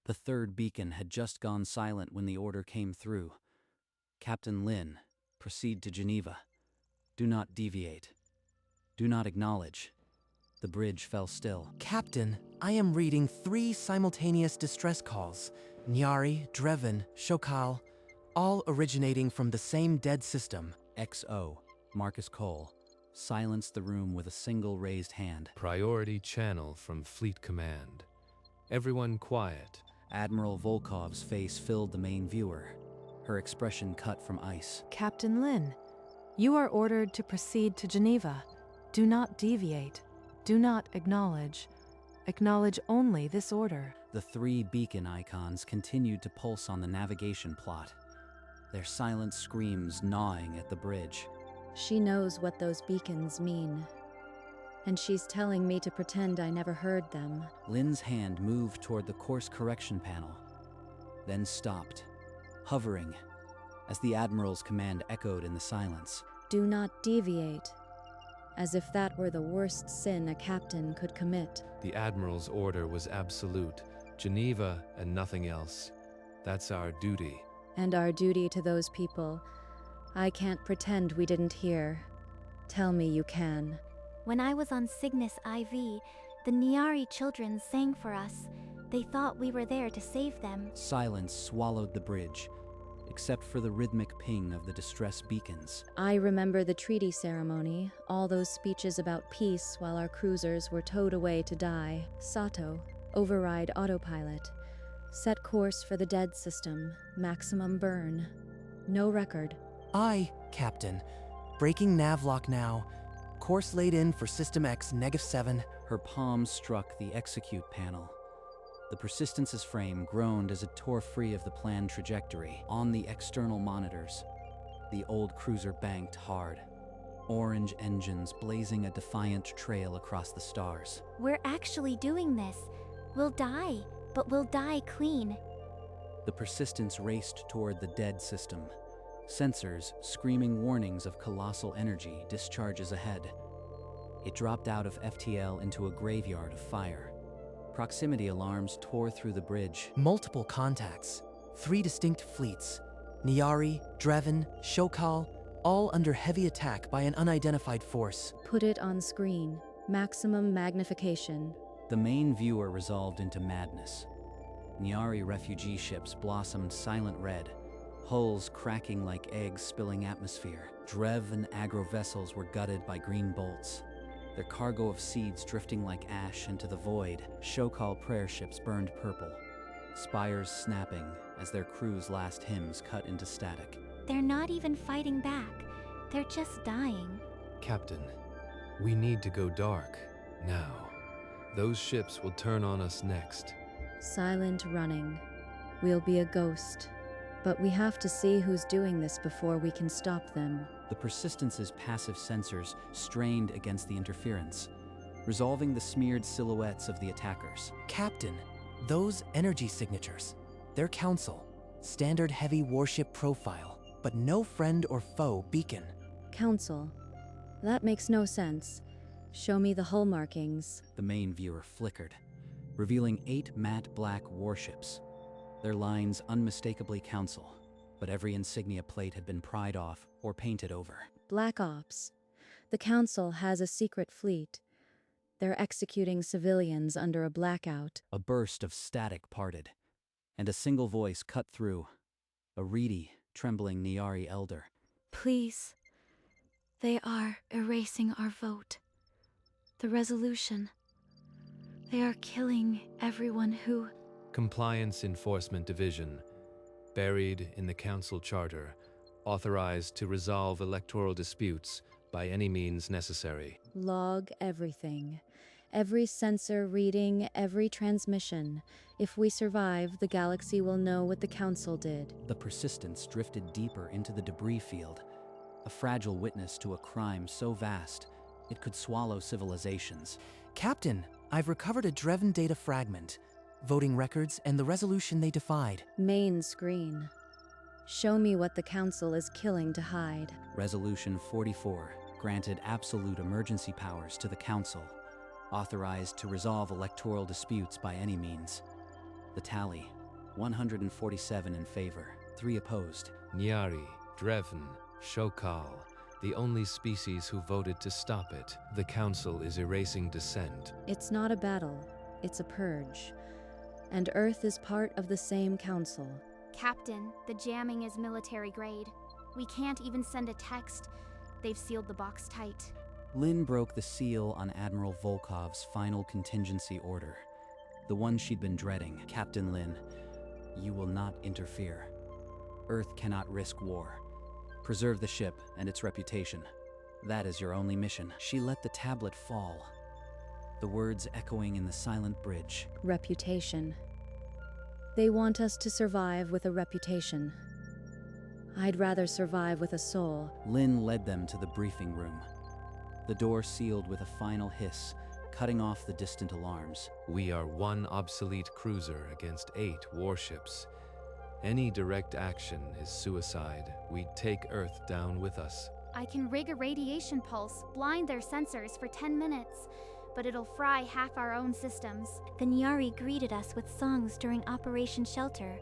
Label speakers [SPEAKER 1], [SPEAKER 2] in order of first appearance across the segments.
[SPEAKER 1] The third beacon had just gone silent when the order came through. Captain Lin, proceed to Geneva. Do not deviate. Do not acknowledge. The bridge fell still.
[SPEAKER 2] Captain, I am reading 3 simultaneous distress calls. Nyari, Dreven, Shokal, all originating from the same dead system.
[SPEAKER 1] XO, Marcus Cole, silenced the room with a single raised hand.
[SPEAKER 3] Priority channel from Fleet Command. Everyone quiet.
[SPEAKER 1] Admiral Volkov's face filled the main viewer, her expression cut from ice.
[SPEAKER 4] Captain Lin, you are ordered to proceed to Geneva. Do not deviate. Do not acknowledge. Acknowledge only this order.
[SPEAKER 1] The 3 beacon icons continued to pulse on the navigation plot, their silent screams gnawing at the bridge.
[SPEAKER 5] She knows what those beacons mean, and she's telling me to pretend I never heard them.
[SPEAKER 1] Lin's hand moved toward the course correction panel, then stopped, hovering, as the Admiral's command echoed in the silence.
[SPEAKER 5] Do not deviate. As if that were the worst sin a captain could commit.
[SPEAKER 3] The Admiral's order was absolute. Geneva and nothing else. That's our duty.
[SPEAKER 5] And our duty to those people. I can't pretend we didn't hear. Tell me you can.
[SPEAKER 6] When I was on Cygnus IV, the Nyari children sang for us. They thought we were there to save them.
[SPEAKER 1] Silence swallowed the bridge, except for the rhythmic ping of the distress beacons.
[SPEAKER 5] I remember the treaty ceremony, all those speeches about peace while our cruisers were towed away to die. Sato, override autopilot. Set course for the dead system, maximum burn. No record.
[SPEAKER 2] Aye, Captain. Breaking navlock now. Course laid in for System X -7.
[SPEAKER 1] Her palm struck the execute panel. The Persistence's frame groaned as it tore free of the planned trajectory. On the external monitors, the old cruiser banked hard, orange engines blazing a defiant trail across the stars.
[SPEAKER 6] We're actually doing this. We'll die, but we'll die clean.
[SPEAKER 1] The Persistence raced toward the dead system, sensors screaming warnings of colossal energy discharges ahead. It dropped out of FTL into a graveyard of fire. Proximity alarms tore through the bridge.
[SPEAKER 2] Multiple contacts. 3 distinct fleets. Nyari, Dreven, Shokal, all under heavy attack by an unidentified force.
[SPEAKER 5] Put it on screen. Maximum magnification.
[SPEAKER 1] The main viewer resolved into madness. Nyari refugee ships blossomed silent red, hulls cracking like eggs spilling atmosphere. Drev and agro vessels were gutted by green bolts, their cargo of seeds drifting like ash into the void. Shokal prayer ships burned purple, spires snapping as their crew's last hymns cut into static.
[SPEAKER 6] They're not even fighting back. They're just dying.
[SPEAKER 3] Captain, we need to go dark, now. Those ships will turn on us next.
[SPEAKER 5] Silent running. We'll be a ghost. But we have to see who's doing this before we can stop them.
[SPEAKER 1] The Persistence's passive sensors strained against the interference, resolving the smeared silhouettes of the attackers.
[SPEAKER 2] Captain, those energy signatures. Their council. Standard heavy warship profile, but no friend or foe beacon.
[SPEAKER 5] Council. That makes no sense. Show me the hull markings.
[SPEAKER 1] The main viewer flickered, revealing 8 matte black warships. Their lines unmistakably Council, but every insignia plate had been pried off or painted over.
[SPEAKER 5] Black Ops. The Council has a secret fleet. They're executing civilians under a blackout.
[SPEAKER 1] A burst of static parted, and a single voice cut through. A reedy, trembling Nyari elder.
[SPEAKER 6] Please. They are erasing our vote. The resolution. They are killing everyone who...
[SPEAKER 3] Compliance Enforcement Division, buried in the Council Charter, authorized to resolve electoral disputes by any means necessary.
[SPEAKER 5] Log everything. Every sensor reading, every transmission. If we survive, the galaxy will know what the Council did.
[SPEAKER 1] The Persistence drifted deeper into the debris field, a fragile witness to a crime so vast it could swallow civilizations.
[SPEAKER 2] Captain, I've recovered a Dreven data fragment. Voting records and the resolution they defied.
[SPEAKER 5] Main screen. Show me what the Council is killing to hide.
[SPEAKER 1] Resolution 44 granted absolute emergency powers to the Council, authorized to resolve electoral disputes by any means. The tally, 147 in favor, 3 opposed.
[SPEAKER 3] Nyari, Dreven, Shokal, the only species who voted to stop it. The Council is erasing dissent.
[SPEAKER 5] It's not a battle, it's a purge. And Earth is part of the same council.
[SPEAKER 7] Captain, the jamming is military grade. We can't even send a text. They've sealed the box tight.
[SPEAKER 1] Lynn broke the seal on Admiral Volkov's final contingency order. The one she'd been dreading. Captain Lynn, you will not interfere. Earth cannot risk war. Preserve the ship and its reputation. That is your only mission. She let the tablet fall, the words echoing in the silent bridge.
[SPEAKER 5] Reputation. They want us to survive with a reputation. I'd rather survive with a soul.
[SPEAKER 1] Lynn led them to the briefing room. The door sealed with a final hiss, cutting off the distant alarms.
[SPEAKER 3] We are 1 obsolete cruiser against 8 warships. Any direct action is suicide. We'd take Earth down with us.
[SPEAKER 7] I can rig a radiation pulse, blind their sensors for 10 minutes, but it'll fry half our own systems.
[SPEAKER 6] The Nyari greeted us with songs during Operation Shelter.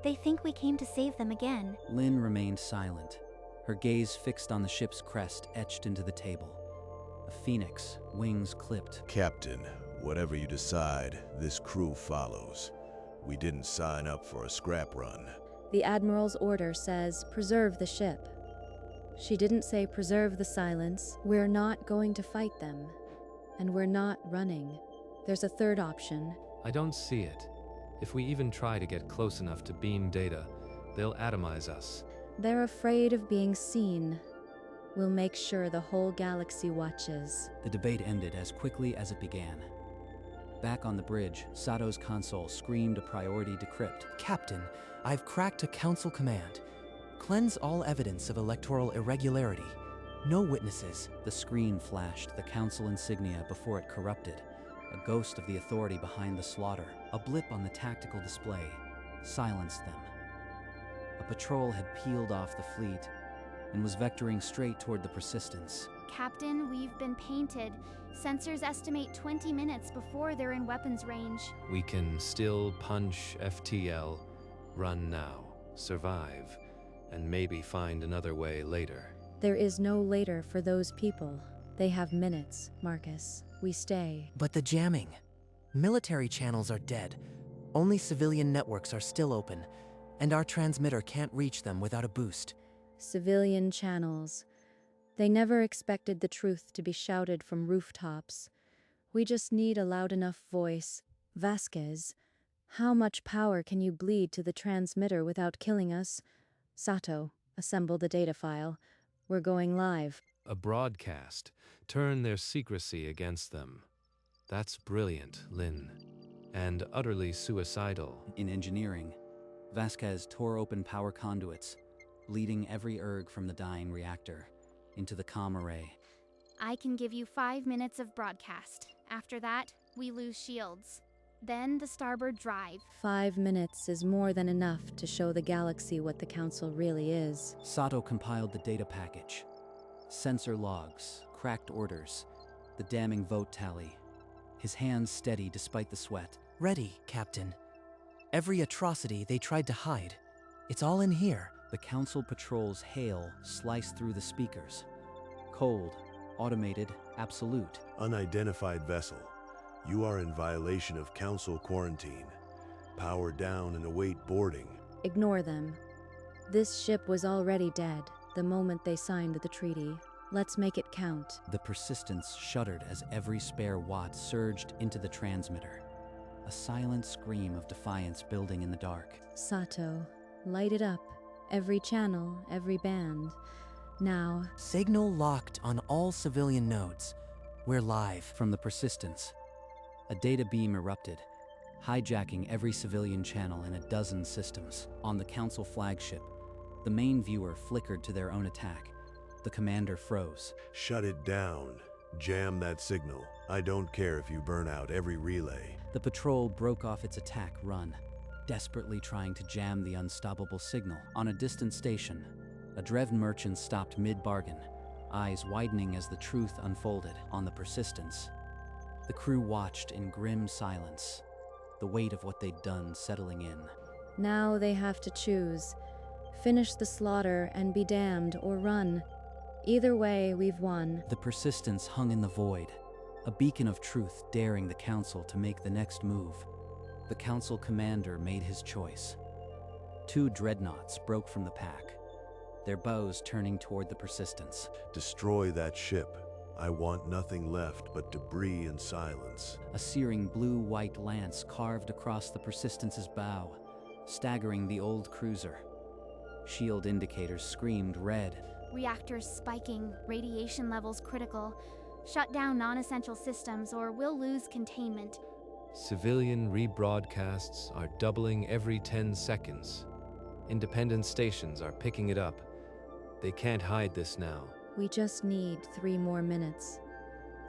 [SPEAKER 6] They think we came to save them again.
[SPEAKER 1] Lynn remained silent, her gaze fixed on the ship's crest etched into the table. A phoenix, wings clipped.
[SPEAKER 8] Captain, whatever you decide, this crew follows. We didn't sign up for a scrap run.
[SPEAKER 5] The Admiral's order says, preserve the ship. She didn't say preserve the silence. We're not going to fight them. And we're not running. There's a third option.
[SPEAKER 3] I don't see it. If we even try to get close enough to beam data, they'll atomize us.
[SPEAKER 5] They're afraid of being seen. We'll make sure the whole galaxy watches.
[SPEAKER 1] The debate ended as quickly as it began. Back on the bridge, Sato's console screamed a priority decrypt.
[SPEAKER 2] Captain, I've cracked a council command. Cleanse all evidence of electoral irregularity. No witnesses.
[SPEAKER 1] The screen flashed the council insignia before it corrupted, a ghost of the authority behind the slaughter. A blip on the tactical display silenced them. A patrol had peeled off the fleet and was vectoring straight toward the Persistence.
[SPEAKER 7] Captain, we've been painted. Sensors estimate 20 minutes before they're in weapons range.
[SPEAKER 3] We can still punch FTL, run now, survive, and maybe find another way later.
[SPEAKER 5] There is no later for those people. They have minutes, Marcus. We stay.
[SPEAKER 2] But the jamming. Military channels are dead. Only civilian networks are still open, and our transmitter can't reach them without a boost.
[SPEAKER 5] Civilian channels. They never expected the truth to be shouted from rooftops. We just need a loud enough voice. Vasquez, how much power can you bleed to the transmitter without killing us? Sato, assemble the data file. We're going live.
[SPEAKER 3] A broadcast. Turn their secrecy against them. That's brilliant, Lynn. And utterly suicidal.
[SPEAKER 1] In engineering, Vasquez tore open power conduits, bleeding every erg from the dying reactor into the comm array.
[SPEAKER 7] I can give you 5 minutes of broadcast. After that, we lose shields. Then the starboard drive.
[SPEAKER 5] 5 minutes is more than enough to show the galaxy what the Council really is.
[SPEAKER 1] Sato compiled the data package. Sensor logs, cracked orders, the damning vote tally. His hands steady despite the sweat.
[SPEAKER 2] Ready, Captain. Every atrocity they tried to hide. It's all in here.
[SPEAKER 1] The Council patrol's hail sliced through the speakers. Cold, automated, absolute.
[SPEAKER 8] Unidentified vessel. You are in violation of Council quarantine. Power down and await boarding.
[SPEAKER 5] Ignore them. This ship was already dead the moment they signed the treaty. Let's make it count.
[SPEAKER 1] The Persistence shuddered as every spare watt surged into the transmitter. A silent scream of defiance building in the dark.
[SPEAKER 5] Sato, light it up. Every channel, every band. Now.
[SPEAKER 2] Signal locked on all civilian nodes. We're live.
[SPEAKER 1] From the Persistence, a data beam erupted, hijacking every civilian channel in a dozen systems. On the Council flagship, the main viewer flickered to their own attack. The commander froze.
[SPEAKER 8] Shut it down. Jam that signal. I don't care if you burn out every relay.
[SPEAKER 1] The patrol broke off its attack run, desperately trying to jam the unstoppable signal. On a distant station, a Dreven merchant stopped mid-bargain, eyes widening as the truth unfolded. On the Persistence, the crew watched in grim silence, the weight of what they'd done settling in.
[SPEAKER 5] Now they have to choose. Finish the slaughter and be damned, or run. Either way, we've won.
[SPEAKER 1] The Persistence hung in the void, a beacon of truth daring the Council to make the next move. The Council commander made his choice. 2 dreadnoughts broke from the pack, their bows turning toward the Persistence.
[SPEAKER 8] Destroy that ship. I want nothing left but debris and silence.
[SPEAKER 1] A searing blue-white lance carved across the Persistence's bow, staggering the old cruiser. Shield indicators screamed red.
[SPEAKER 7] Reactors spiking, radiation levels critical. Shut down non-essential systems or we'll lose containment.
[SPEAKER 3] Civilian rebroadcasts are doubling every 10 seconds. Independent stations are picking it up. They can't hide this now.
[SPEAKER 5] We just need 3 more minutes.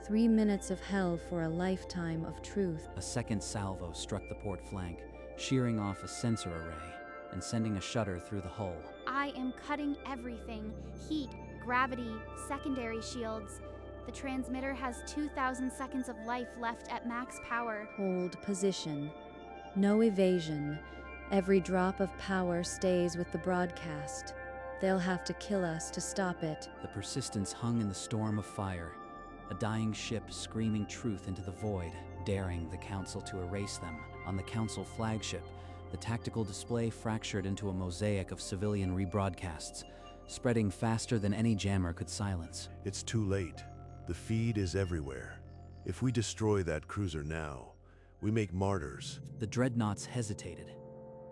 [SPEAKER 5] 3 minutes of hell for a lifetime of truth.
[SPEAKER 1] A second salvo struck the port flank, shearing off a sensor array and sending a shudder through the hull.
[SPEAKER 7] I am cutting everything. Heat, gravity, secondary shields. The transmitter has 2,000 seconds of life left at max power.
[SPEAKER 5] Hold position. No evasion. Every drop of power stays with the broadcast. They'll have to kill us to stop it.
[SPEAKER 1] The Persistence hung in the storm of fire, a dying ship screaming truth into the void, daring the Council to erase them. On the Council flagship, the tactical display fractured into a mosaic of civilian rebroadcasts, spreading faster than any jammer could silence.
[SPEAKER 8] It's too late. The feed is everywhere. If we destroy that cruiser now, we make martyrs.
[SPEAKER 1] The dreadnoughts hesitated,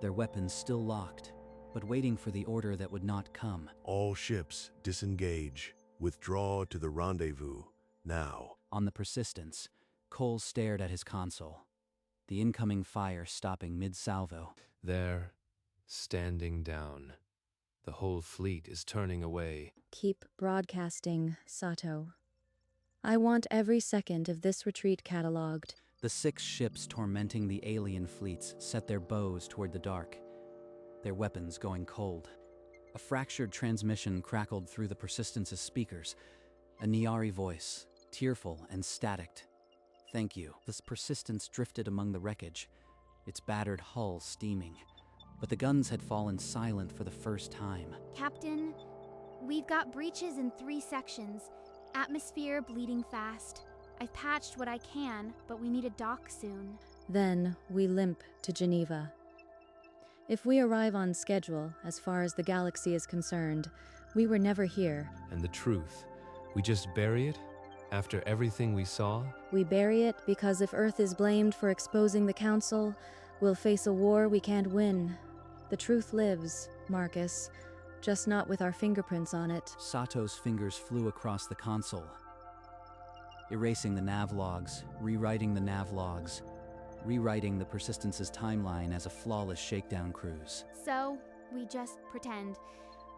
[SPEAKER 1] their weapons still locked, but waiting for the order that would not come.
[SPEAKER 8] All ships disengage. Withdraw to the rendezvous, now.
[SPEAKER 1] On the Persistence, Cole stared at his console, the incoming fire stopping mid-salvo.
[SPEAKER 3] They're standing down. The whole fleet is turning away.
[SPEAKER 5] Keep broadcasting, Sato. I want every second of this retreat cataloged.
[SPEAKER 1] The 6 ships tormenting the alien fleets set their bows toward the dark, their weapons going cold. A fractured transmission crackled through the Persistence's speakers, a Niari voice, tearful and staticked. "Thank you." The Persistence drifted among the wreckage, its battered hull steaming, but the guns had fallen silent for the first time.
[SPEAKER 7] Captain, we've got breaches in 3 sections. Atmosphere bleeding fast. I've patched what I can, but we need a dock soon.
[SPEAKER 5] Then we limp to Geneva. If we arrive on schedule, as far as the galaxy is concerned, we were never here.
[SPEAKER 3] And the truth, we just bury it? After everything we saw?
[SPEAKER 5] We bury it because if Earth is blamed for exposing the Council, we'll face a war we can't win. The truth lives, Marcus, just not with our fingerprints on it.
[SPEAKER 1] Sato's fingers flew across the console, erasing the nav logs, rewriting the nav logs, rewriting the Persistence's timeline as a flawless shakedown cruise.
[SPEAKER 7] So, we just pretend.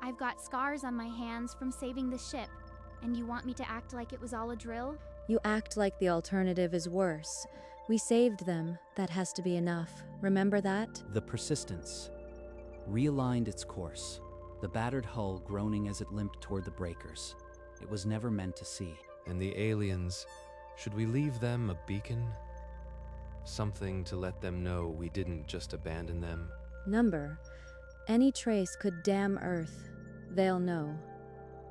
[SPEAKER 7] I've got scars on my hands from saving the ship, and you want me to act like it was all a drill?
[SPEAKER 5] You act like the alternative is worse. We saved them. That has to be enough. Remember that?
[SPEAKER 1] The Persistence realigned its course, the battered hull groaning as it limped toward the breakers. It was never meant to see.
[SPEAKER 3] And the aliens, should we leave them a beacon? Something to let them know we didn't just abandon them?
[SPEAKER 5] Number. Any trace could damn Earth. They'll know.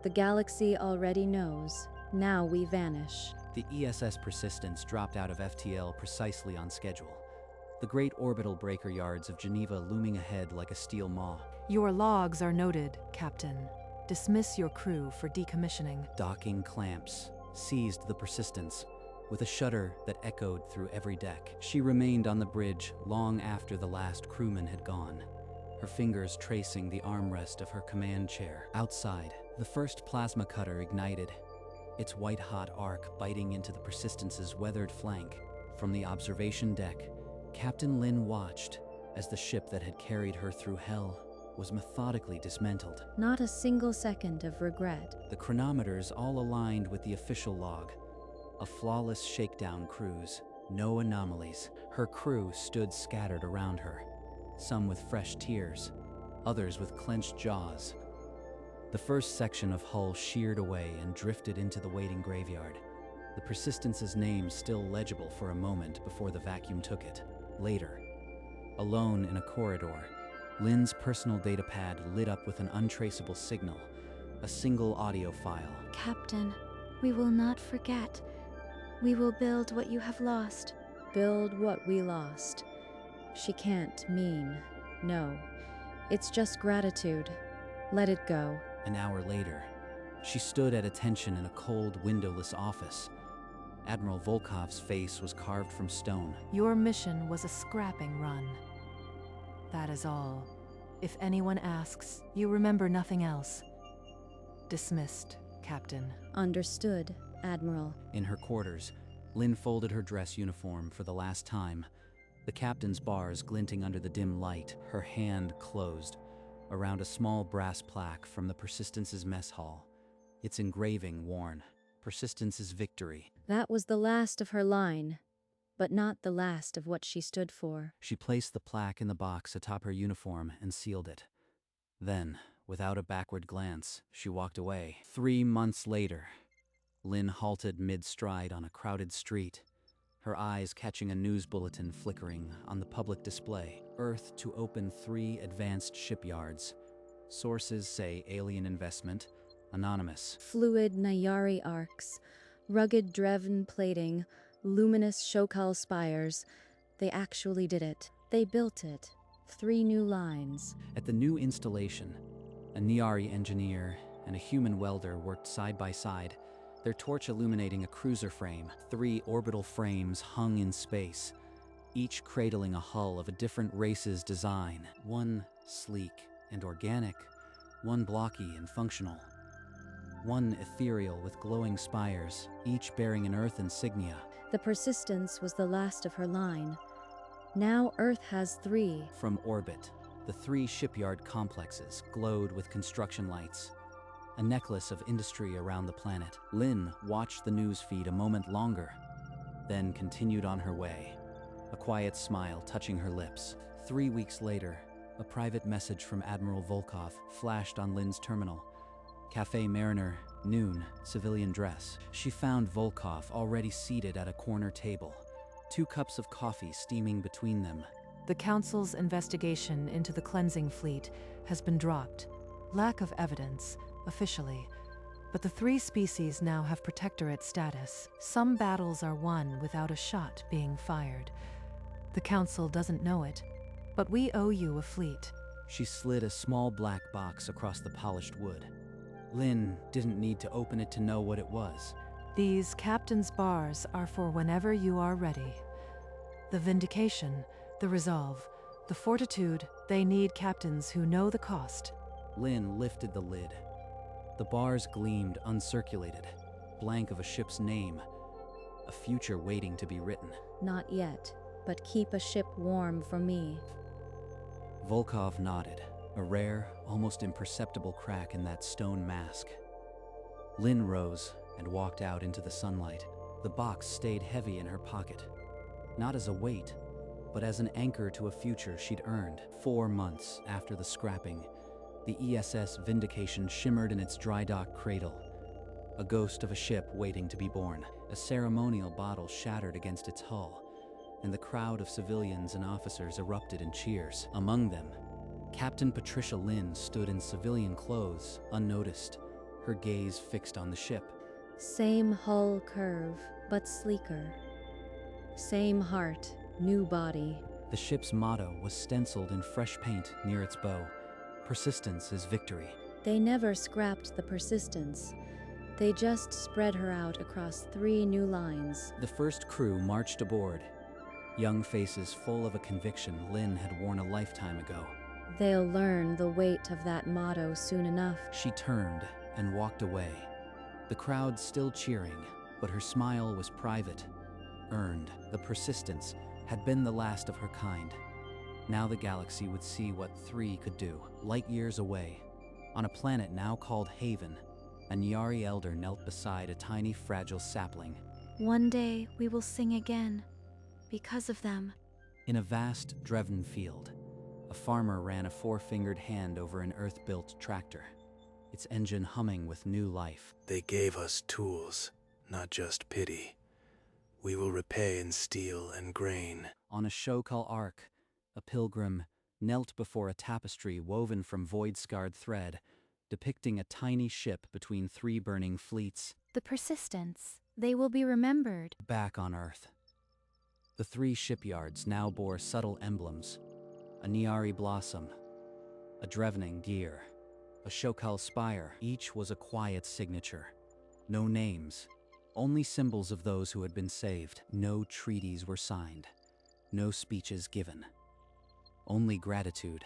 [SPEAKER 5] The galaxy already knows. Now we vanish.
[SPEAKER 1] The ESS Persistence dropped out of FTL precisely on schedule, the great orbital breaker yards of Geneva looming ahead like a steel maw.
[SPEAKER 4] Your logs are noted, Captain. Dismiss your crew for decommissioning.
[SPEAKER 1] Docking clamps seized the Persistence, with a shudder that echoed through every deck. She remained on the bridge long after the last crewman had gone, her fingers tracing the armrest of her command chair. Outside, the first plasma cutter ignited, its white-hot arc biting into the Persistence's weathered flank. From the observation deck, Captain Lin watched as the ship that had carried her through hell was methodically dismantled.
[SPEAKER 5] Not a single second of regret.
[SPEAKER 1] The chronometers all aligned with the official log. A flawless shakedown cruise, no anomalies. Her crew stood scattered around her, some with fresh tears, others with clenched jaws. The first section of hull sheared away and drifted into the waiting graveyard, the Persistence's name still legible for a moment before the vacuum took it. Later, alone in a corridor, Lynn's personal data pad lit up with an untraceable signal, a single audio file.
[SPEAKER 6] Captain, we will not forget. We will build what you have lost.
[SPEAKER 5] Build what we lost. She can't mean. No. It's just gratitude. Let it go.
[SPEAKER 1] An hour later, she stood at attention in a cold, windowless office. Admiral Volkov's face was carved from stone.
[SPEAKER 4] Your mission was a scrapping run. That is all. If anyone asks, you remember nothing else. Dismissed, Captain.
[SPEAKER 5] Understood, Admiral.
[SPEAKER 1] In her quarters, Lynn folded her dress uniform for the last time, the captain's bars glinting under the dim light, her hand closed around a small brass plaque from the Persistence's mess hall, its engraving worn. Persistence's victory.
[SPEAKER 5] That was the last of her line, but not the last of what she stood for.
[SPEAKER 1] She placed the plaque in the box atop her uniform and sealed it. Then, without a backward glance, she walked away. 3 months later, Lynn halted mid-stride on a crowded street, her eyes catching a news bulletin flickering on the public display. Earth to open 3 advanced shipyards. Sources say alien investment. Anonymous.
[SPEAKER 5] Fluid Nayari arcs, rugged Dreven plating, luminous Shokal spires. They actually did it. They built it. 3 new lines.
[SPEAKER 1] At the new installation, a Niari engineer and a human welder worked side by side, their torch illuminating a cruiser frame. 3 orbital frames hung in space, each cradling a hull of a different race's design. One sleek and organic, one blocky and functional. One ethereal with glowing spires, each bearing an Earth insignia.
[SPEAKER 5] The Persistence was the last of her line. Now Earth has 3.
[SPEAKER 1] From orbit, the 3 shipyard complexes glowed with construction lights, a necklace of industry around the planet. Lynn watched the news feed a moment longer, then continued on her way, a quiet smile touching her lips. 3 weeks later, a private message from Admiral Volkov flashed on Lynn's terminal. Cafe Mariner, noon, civilian dress. She found Volkov already seated at a corner table, 2 cups of coffee steaming between them.
[SPEAKER 4] The Council's investigation into the cleansing fleet has been dropped. Lack of evidence, officially. But the 3 species now have protectorate status. Some battles are won without a shot being fired. The Council doesn't know it, but we owe you a fleet.
[SPEAKER 1] She slid a small black box across the polished wood. Lynn didn't need to open it to know what it was.
[SPEAKER 4] These captain's bars are for whenever you are ready. The vindication, the resolve, the fortitude, they need captains who know the cost.
[SPEAKER 1] Lynn lifted the lid. The bars gleamed uncirculated, blank of a ship's name, a future waiting to be written.
[SPEAKER 5] Not yet, but keep a ship warm for me.
[SPEAKER 1] Volkov nodded, a rare, almost imperceptible crack in that stone mask. Lynn rose and walked out into the sunlight. The box stayed heavy in her pocket, not as a weight, but as an anchor to a future she'd earned. 4 months after the scrapping, the ESS Vindication shimmered in its dry dock cradle, a ghost of a ship waiting to be born. A ceremonial bottle shattered against its hull, and the crowd of civilians and officers erupted in cheers. Among them, Captain Patricia Lynn stood in civilian clothes, unnoticed, her gaze fixed on the ship.
[SPEAKER 5] Same hull curve, but sleeker. Same heart, new body.
[SPEAKER 1] The ship's motto was stenciled in fresh paint near its bow. Persistence is victory.
[SPEAKER 5] They never scrapped the Persistence. They just spread her out across 3 new lines.
[SPEAKER 1] The first crew marched aboard, young faces full of a conviction Lynn had worn a lifetime ago.
[SPEAKER 5] They'll learn the weight of that motto soon enough.
[SPEAKER 1] She turned and walked away, the crowd still cheering, but her smile was private, earned. The Persistence had been the last of her kind. Now the galaxy would see what 3 could do. Light years away, on a planet now called Haven, a Nyari elder knelt beside a tiny, fragile sapling.
[SPEAKER 6] One day we will sing again, because of them.
[SPEAKER 1] In a vast Dreven field, a farmer ran a 4-fingered hand over an earth-built tractor, its engine humming with new life.
[SPEAKER 9] They gave us tools, not just pity. We will repay in steel and grain.
[SPEAKER 1] On a Shokal ark, a pilgrim knelt before a tapestry woven from void-scarred thread, depicting a tiny ship between three burning fleets.
[SPEAKER 7] The Persistence. They will be remembered.
[SPEAKER 1] Back on Earth. The three shipyards now bore subtle emblems: a Niari blossom, a Drevening deer, a Shokal spire. Each was a quiet signature. No names, only symbols of those who had been saved. No treaties were signed, no speeches given. Only gratitude,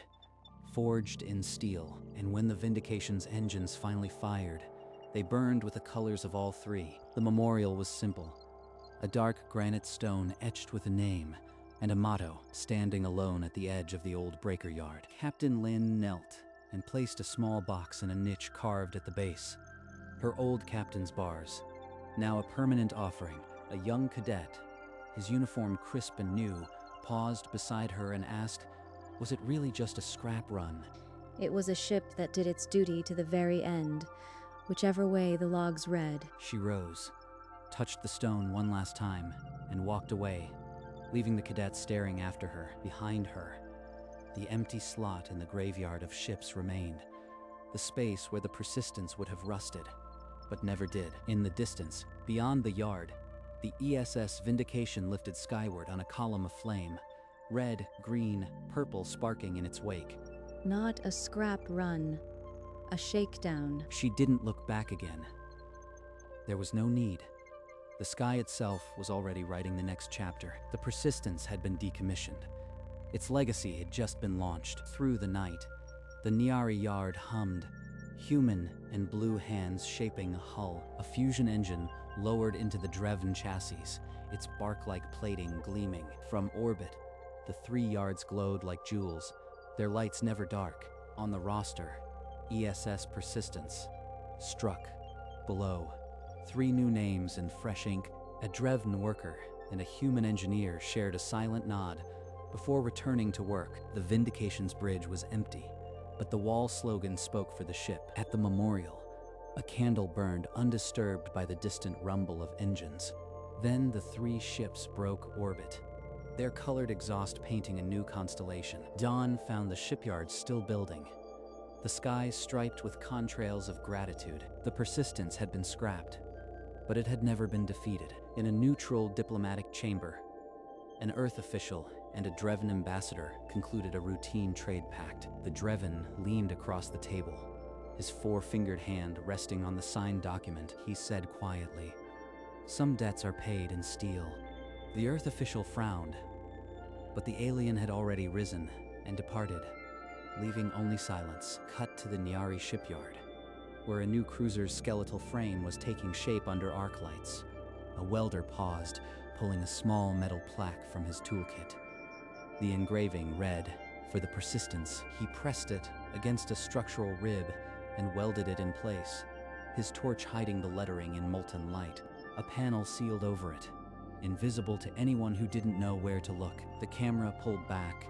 [SPEAKER 1] forged in steel. And when the Vindication's engines finally fired, they burned with the colors of all three. The memorial was simple: a dark granite stone etched with a name and a motto, standing alone at the edge of the old breaker yard. Captain Lin knelt and placed a small box in a niche carved at the base. Her old captain's bars, now a permanent offering. A young cadet, his uniform crisp and new, paused beside her and asked, was it really just a scrap run?
[SPEAKER 5] It was a ship that did its duty to the very end, whichever way the logs read.
[SPEAKER 1] She rose, touched the stone one last time, and walked away, leaving the cadet staring after her. Behind her, the empty slot in the graveyard of ships remained, the space where the Persistence would have rusted, but never did. In the distance, beyond the yard, the ESS Vindication lifted skyward on a column of flame, red, green, purple sparking in its wake.
[SPEAKER 5] Not a scrap run, a shakedown.
[SPEAKER 1] She didn't look back again. There was no need. The sky itself was already writing the next chapter. The Persistence had been decommissioned. Its legacy had just been launched. Through the night, the Niari yard hummed, human and blue hands shaping a hull. A fusion engine lowered into the Dreven chassis, its bark-like plating gleaming. From orbit, the 3 yards glowed like jewels, their lights never dark. On the roster, ESS Persistence. Struck. Below, 3 new names in fresh ink. A Dreven worker and a human engineer shared a silent nod before returning to work. The Vindication's bridge was empty, but the wall slogan spoke for the ship. At the memorial, a candle burned undisturbed by the distant rumble of engines. Then the 3 ships broke orbit, their colored exhaust painting a new constellation. Dawn found the shipyard still building, the skies striped with contrails of gratitude. The Persistence had been scrapped, but it had never been defeated. In a neutral diplomatic chamber, an Earth official and a Dreven ambassador concluded a routine trade pact. The Dreven leaned across the table, his 4-fingered hand resting on the signed document. He said quietly, "Some debts are paid in steel." The Earth official frowned, but the alien had already risen and departed, leaving only silence. Cut to the Niari shipyard, where a new cruiser's skeletal frame was taking shape under arc lights. A welder paused, pulling a small metal plaque from his toolkit. The engraving read, "For the Persistence." He pressed it against a structural rib and welded it in place, his torch hiding the lettering in molten light. A panel sealed over it, invisible to anyone who didn't know where to look. The camera pulled back,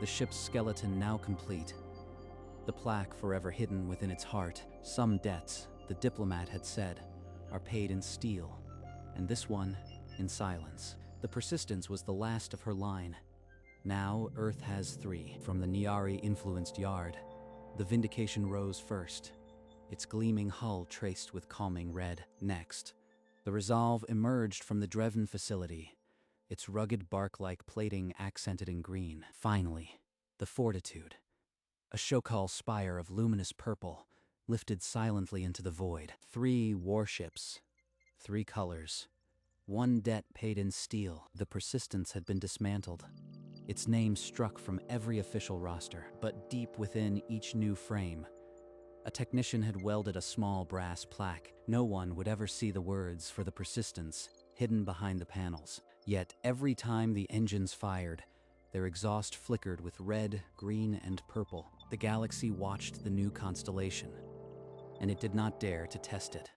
[SPEAKER 1] the ship's skeleton now complete, the plaque forever hidden within its heart. Some debts, the diplomat had said, are paid in steel, and this one in silence. The Persistence was the last of her line. Now Earth has 3. From the Niari-influenced yard, the Vindication rose first, its gleaming hull traced with calming red. Next, the Resolve emerged from the Dreven facility, its rugged bark-like plating accented in green. Finally, the Fortitude, a Shokal spire of luminous purple, lifted silently into the void. 3 warships, 3 colors, 1 debt paid in steel. The Persistence had been dismantled, its name struck from every official roster. But deep within each new frame, a technician had welded a small brass plaque. No one would ever see the words "For the Persistence" hidden behind the panels. Yet every time the engines fired, their exhaust flickered with red, green, and purple. The galaxy watched the new constellation, and it did not dare to test it.